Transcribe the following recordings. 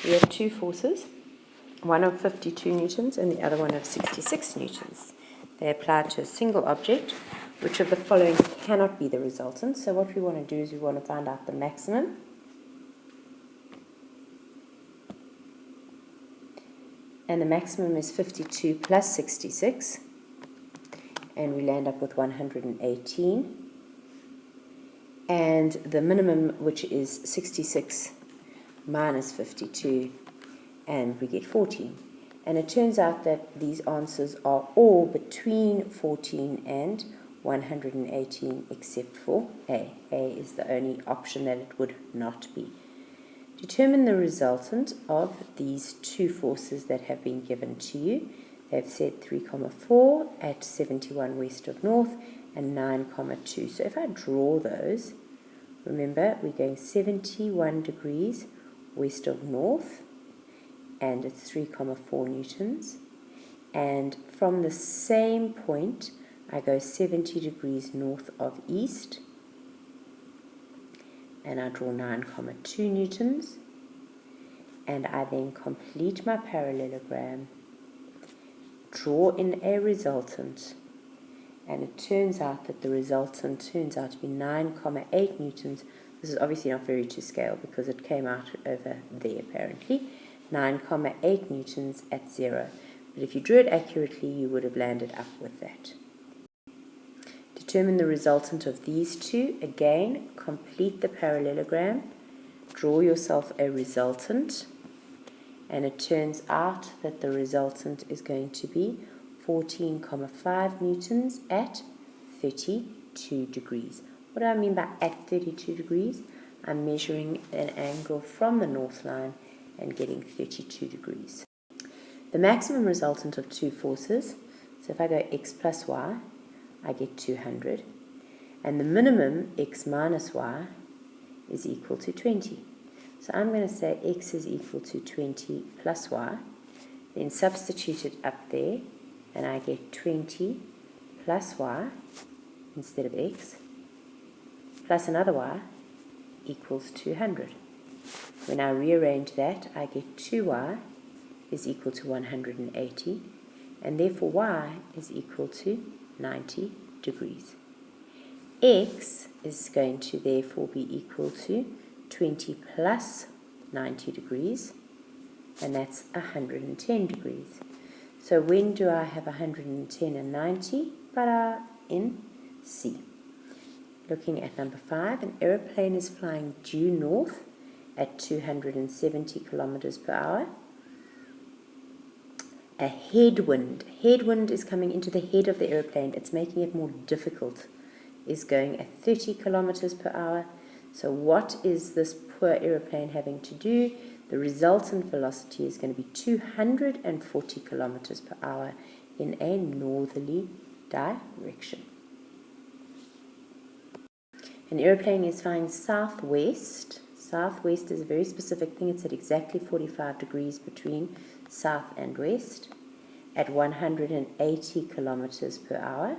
We have two forces, one of 52 newtons and the other one of 66 newtons. They apply to a single object. Which of the following cannot be the resultant? So what we want to do is we want to find out the maximum and the maximum is 52 plus 66, and we land up with 118, and the minimum, which is 66 minus 52, and we get 14. And it turns out that these answers are all between 14 and 118 except for A. A is the only option that it would not be. Determine the resultant of these two forces that have been given to you. They've said 3,4 at 71 west of north and 9,2. So if I draw those, remember we're going 71 degrees west of north and it's 3,4 newtons. And from the same point, I go 70 degrees north of east, and I draw 9,2 newtons, and I then complete my parallelogram, draw in a resultant, and it turns out that the resultant turns out to be 9,8 newtons. This is obviously not very to scale because it came out over there apparently, 9,8 newtons at 0. But if you drew it accurately, you would have landed up with that. Determine the resultant of these two. Again, complete the parallelogram, draw yourself a resultant, and it turns out that the resultant is going to be 14,5 newtons at 32 degrees. What do I mean by at 32 degrees? I'm measuring an angle from the north line and getting 32 degrees. The maximum resultant of two forces, so if I go x plus y, I get 200, and the minimum x minus y is equal to 20. So I'm going to say x is equal to 20 plus y, then substitute it up there, and I get 20 plus y instead of x, plus another y equals 200. When I rearrange that, I get 2y is equal to 180, and therefore y is equal to 90 degrees. X is going to therefore be equal to 20 plus 90 degrees, and that's 110 degrees. So when do I have 110 and 90? But in C. Looking at number 5, an aeroplane is flying due north at 270 kilometers per hour. A headwind is coming into the head of the aeroplane. It's making it more difficult. Is going at 30 kilometers per hour. So what is this poor aeroplane having to do? The resultant velocity is going to be 240 kilometers per hour in a northerly direction. An aeroplane is flying southwest. Southwest is a very specific thing. It's at exactly 45 degrees between south and west at 180 kilometers per hour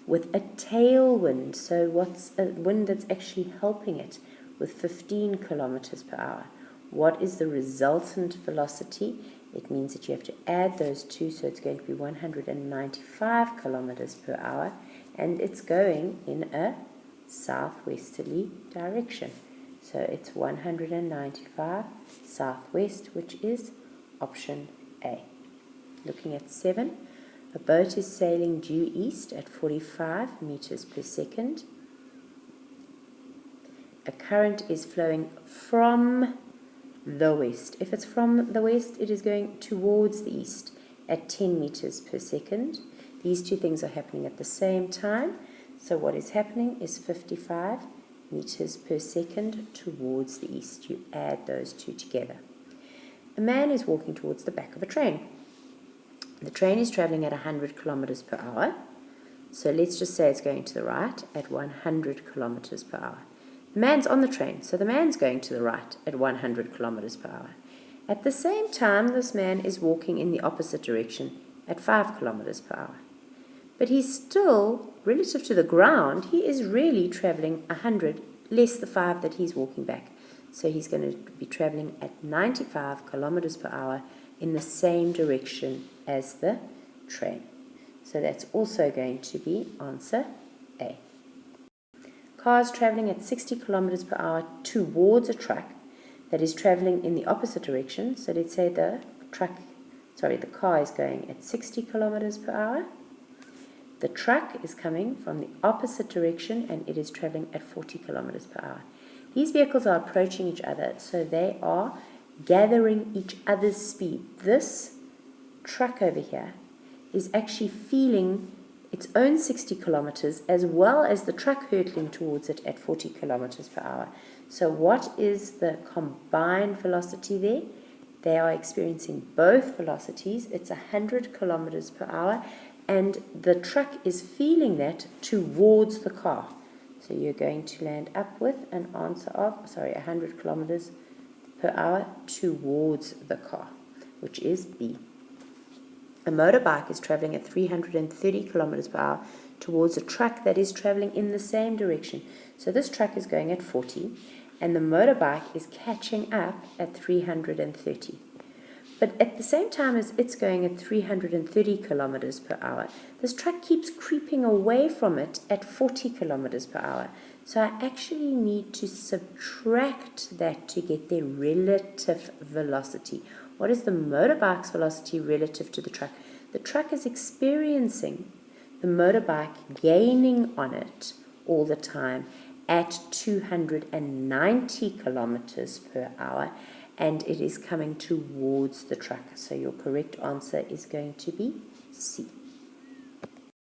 with a tailwind. So what's a wind that's actually helping it with 15 kilometers per hour? What is the resultant velocity? It means that you have to add those two, so it's going to be 195 kilometers per hour, and it's going in a southwesterly direction. So it's 195 southwest, which is option A. Looking at 7, a boat is sailing due east at 45 meters per second. A current is flowing from the west. If it's from the west, it is going towards the east at 10 meters per second. These two things are happening at the same time. So what is happening is 55 meters per second towards the east. You add those two together. A man is walking towards the back of a train. The train is traveling at 100 kilometers per hour. So let's just say it's going to the right at 100 kilometers per hour. The man's on the train, so the man's going to the right at 100 kilometers per hour. At the same time, this man is walking in the opposite direction at 5 kilometers per hour. But he's still, relative to the ground, he is really traveling 100 less the 5 that he's walking back. So he's going to be traveling at 95 kilometers per hour in the same direction as the train. So that's also going to be answer A. Cars traveling at 60 kilometers per hour towards a truck that is traveling in the opposite direction. So let's say the car is going at 60 kilometers per hour. The truck is coming from the opposite direction and it is traveling at 40 kilometers per hour. These vehicles are approaching each other, so they are gathering each other's speed. This truck over here is actually feeling its own 60 kilometers as well as the truck hurtling towards it at 40 kilometers per hour. So what is the combined velocity there? They are experiencing both velocities. It's 100 kilometers per hour, and the truck is feeling that towards the car. So you're going to land up with an answer of, 100 kilometers per hour towards the car, which is B. A motorbike is traveling at 330 kilometers per hour towards a truck that is traveling in the same direction. So this truck is going at 40, and the motorbike is catching up at 330. But at the same time as it's going at 330 kilometers per hour, this truck keeps creeping away from it at 40 kilometers per hour. So I actually need to subtract that to get their relative velocity. What is the motorbike's velocity relative to the truck? The truck is experiencing the motorbike gaining on it all the time at 290 kilometers per hour, and it is coming towards the truck. So your correct answer is going to be C.